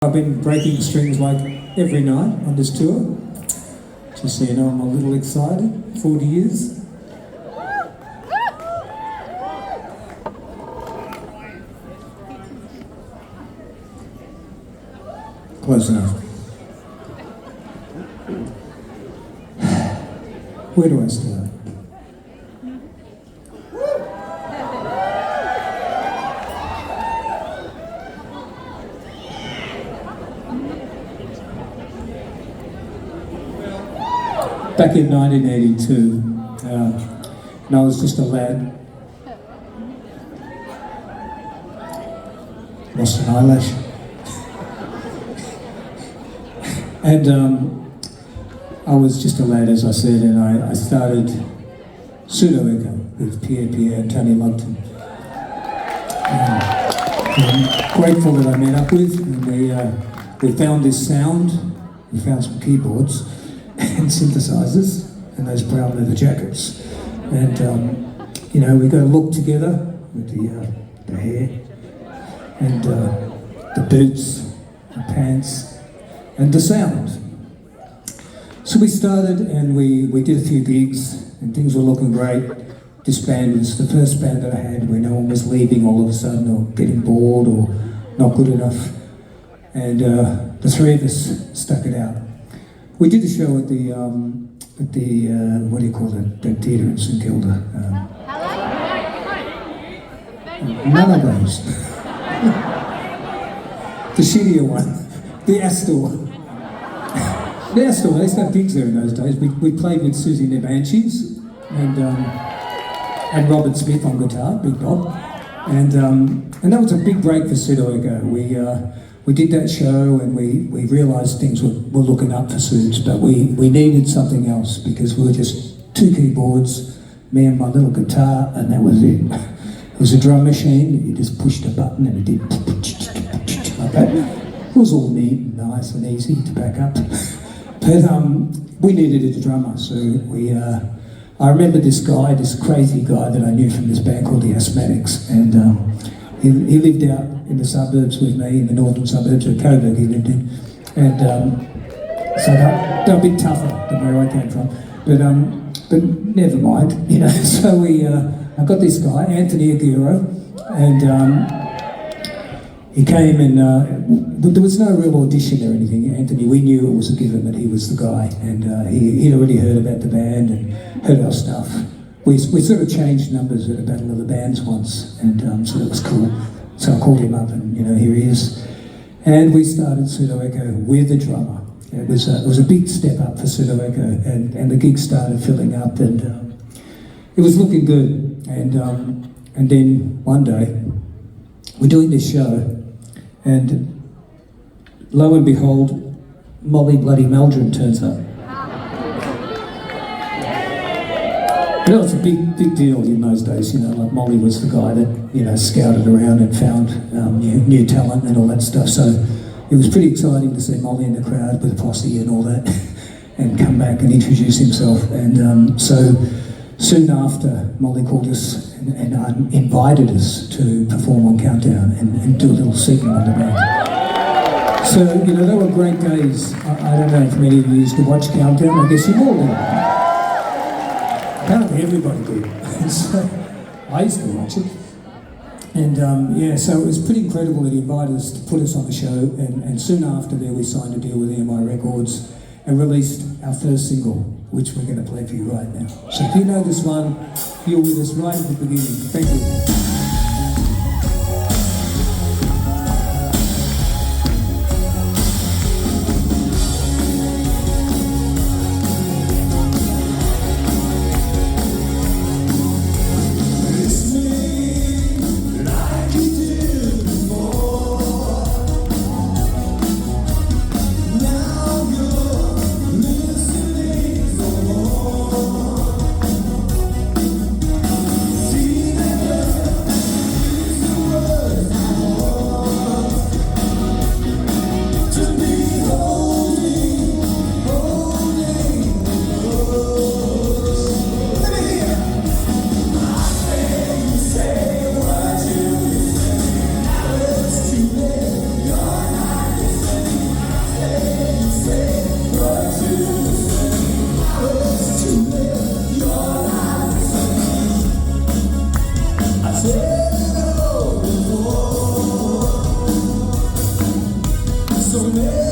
I've been breaking strings like every night on this tour. Just so you know, I'm a little excited. 40 years. Close enough. Where do I start? Back in 1982, and I was just a lad. Lost an eyelash. And I was just a lad, as I said, and I started Pseudo with Pierre and Tony Lugton. I'm grateful that I met up with, and we found this sound. We found some keyboards and synthesizers and those brown leather jackets, and we got to look together with the hair and the boots, the pants, and the sound. So we started and we did a few gigs and things were looking great. This band was the first band that I had where no one was leaving all of a sudden or getting bored or not good enough, and the three of us stuck it out. We did a show at the what do you call it? The theatre in St Kilda. None of those. The shittier one, the Astor. The Astor. They used to have gigs there in those days. We played with Susie and the Banshees and Robert Smith on guitar, Big Bob, and that was a big break for Pseudo. We did that show and we realised things were looking up for Suits, but we needed something else because we were just two keyboards, me and my little guitar, and that was it. It was a drum machine, you just pushed a button and it did like that. It was all neat and nice and easy to back up. But we needed a drummer, so I remember this guy, this crazy guy that I knew from this band called the Asthmatics, and he lived out in the suburbs with me, in the northern suburbs of Coburg he lived in, and so they're a bit tougher than where I came from, but never mind, So I got this guy, Anthony Aguero, and he came and there was no real audition or anything. Anthony, we knew it was a given that he was the guy, and he'd already heard about the band and heard our stuff. We sort of changed numbers at a Battle of the Bands once, and so that was cool. So I called him up, and here he is, and we started Pseudo Echo with a drummer. It was a big step up for Pseudo Echo, and the gig started filling up, and it was looking good. And then one day we're doing this show, and lo and behold, Molly bloody Meldrum turns up. It was a big deal in those days, like Molly was the guy that, scouted around and found new talent and all that stuff. So it was pretty exciting to see Molly in the crowd with a posse and all that, and come back and introduce himself. And so soon after, Molly called us and invited us to perform on Countdown and do a little segment on the band. So, they were great days. I don't know if many of you used to watch Countdown. I guess you all did. Apparently everybody did. So I used to watch it. And so it was pretty incredible that he invited us to put us on the show, and soon after there we signed a deal with EMI Records and released our first single, which we're going to play for you right now. So if you know this one, you're with us right at the beginning. Thank you. So